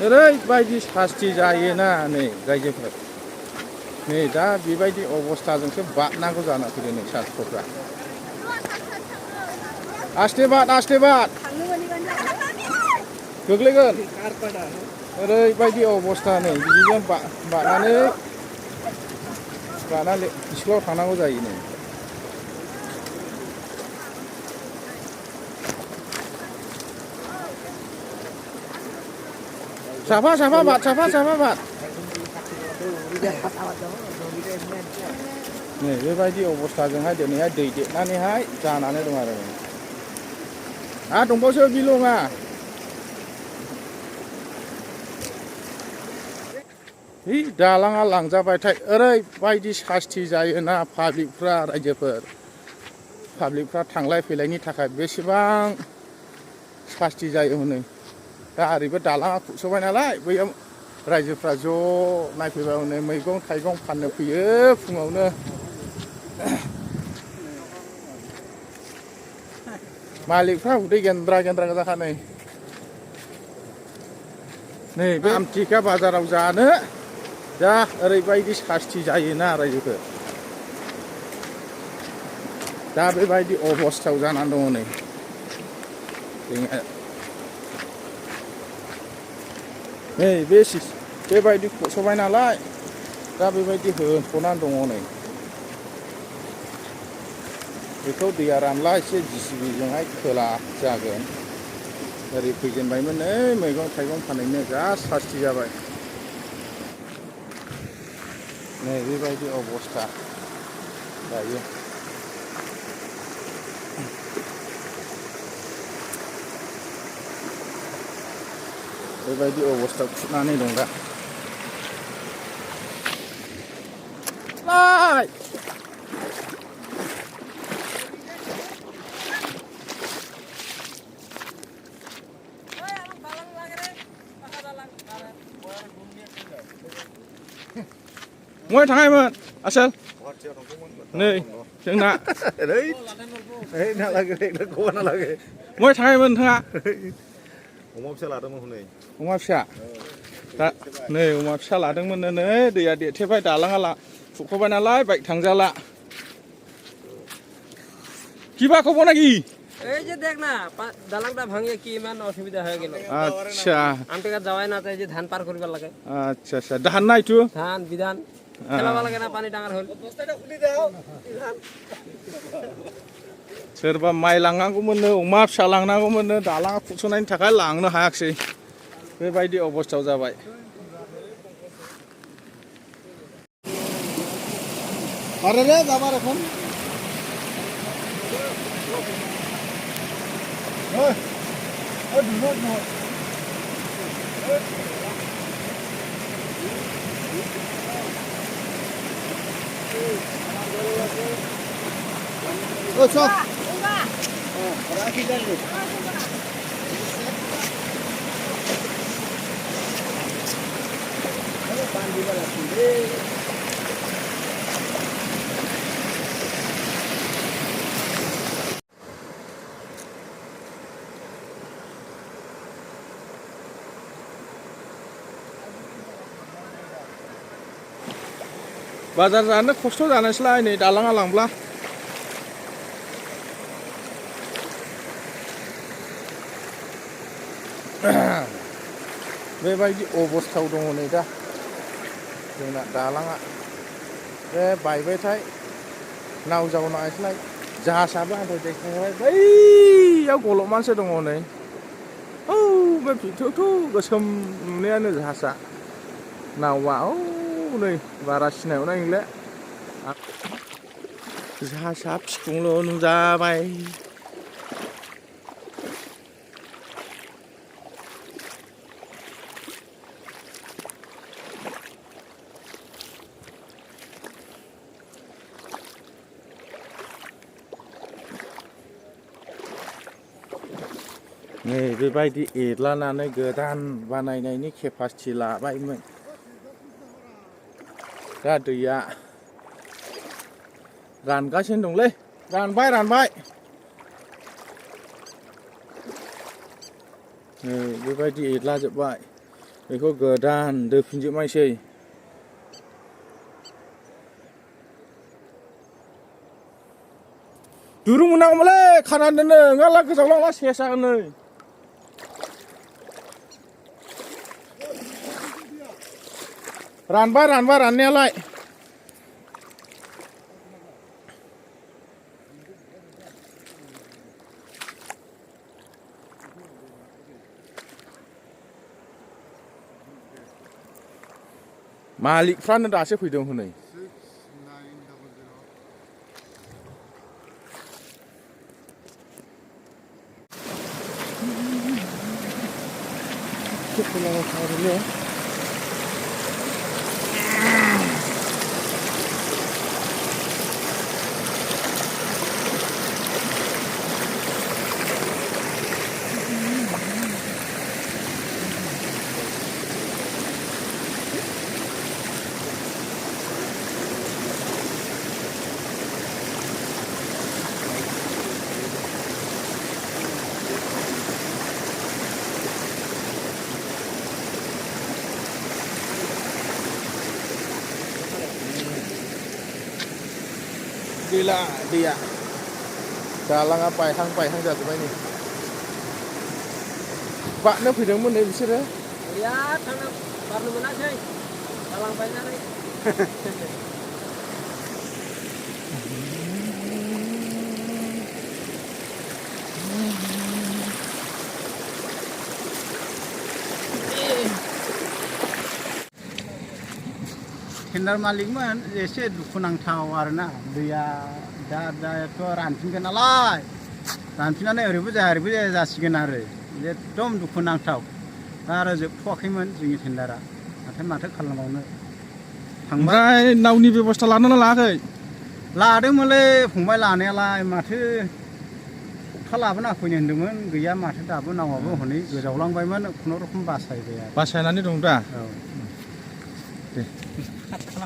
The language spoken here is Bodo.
ओरैबायदि सास्ति जायोना नै रायजोफोर नै दा बेबायदि अबस्थाजोंसो बारनांगौ जाना फैदों नै सात्रफ्रा आस्थे बाद गोग्लैगोन ओरैबायदि अबस्था नै बिदिजों बारनानै स्कुलाव थांनांगौ जायो नै साफा बाद नै बेबायदि अबस्थाजोंहाय दिनैहाय दै देरनानैहाय जानानै दं आरो दंबावसो बिलङा है दालाङा लांजाबायथाय ओरैबायदि सास्ति जायोना पाब्लिकफ्रा थांलाय फैलायनि थाखाय बेसेबां सास्ति जायो हनै दा ओरैबो दालाङा खुरस'बाय नालाय बैयाव रायजोफ्रा ज' नायफैबाय हनै मैगं थाइगं फाननो फैयो फुङावनो मालिकफ्रा उदै गेन्द्रा जाखा नै बे आमथिखा बाजाराव जानो दा ओरैबायदि सास्ति जायोना रायजोफोर दा बेबायदि अबस्थायाव जानानै दङ नै बेबायदि खुरस'बाय नालाय दा बेबायदि होथ'नानै दङ नै बेखौ दैया रानला एसे जिसिबिजोंहाय खोला जागोन ओरै फैजेनबायमोन नै मैगं थाइगं फानहैनो जा सास्ति जाबाय नै बेबायदि अबस्था दायो बेबायदि अबस्थायाव खुरनानै दं दा मय थाङायमोन आसोल नै जोंना मय थाङायमोन नोंथाङा अमा फिसा लादोंमोन हनै अमा फिसा दा नै अमा फिसा लादोंमोननो नै दैया देरथेबाय दालाङा खुरख'बाय नालाय बाइक थांजाला কিবা খবর নাকি এই যে দেখ না দালাংটা ভাঙিয়ে কি ইমান অসুবিধা হয়ে গেল আচ্ছা আমটেকা যাওয়াই না তাই যে ধান পার করিবার লাগে আচ্ছা আচ্ছা ধান নাই তো ধান বিধান খেলাবা লাগে না পানি ডাঙার হল বস্তাটা খুলি দাও सोरबा माइ लांनांगौमोननो अमा फिसा लांनांगौमोननो दालाङा खुरस'नायनि थाखाय लांनो हायाखिसै बेबायदि अबस्थायाव जाबाय আরে রে যাবার এখন बाजार जानो खस्थ' जानोसैलाय नै दालाङा लांब्ला बेबायदि अबस्थायाव दङ नै दा जोंना दालाङा बे बायबायथाय नाव जावनायसैलाय जाहाजाबो आंखौ देखायबाय बैयाव गल'मानसो दङ नै औ बे फिथौथौ गोसोम नुनायानो जाहाजा नावा औ नै बारा सिनायाव नायले जाहाजा फिखुंल' नुजाबाय नै बेबायदि एरलानानै गोदान बानायनायनि केपासिटि लाबायमोन दा दैया रानगासिनो दंलै रानबाय नै बेबायदि एरला जोब्बाय बेखौ गोदान दोफिनजोबनायसै दुरुं मोनागौमोनलै खानानै दोननो नङाब्ला गोजावलांला सेस जागोन नै रानबाय राननायालाय मालिकफ्रानो दासो फैदों हनै gila dia dalangan paihang जाजोबबाय नै बाकनो फैदोंमोन नै बिसोरो Ya, थांनो बारनो मोनासै दालां बायनानै टेन्डार मालिकमोन एसे दुखुनांथाव आरोना दैया दाथ' रानफिनगोन नालाय रानफिननानै ओरैबो जाया जासिगोन आरो एकदम दुखुनांथाव दा आरो जोबथ'वाखैमोन जोंनि टेन्डारा माथो खालामबावनो ओमफ्राय नावनि बेबस्था लादोंना लायाखै लादोंमोनलै फंबाय लानायालाय माथो अखा लाबोना फैनो होन्दोंमोन गैया माथो दाबो नावाबो हनै गोजावलांबायमोन खुनुरुखुम बासायबाय आरो बासायनानै दं दा औ दे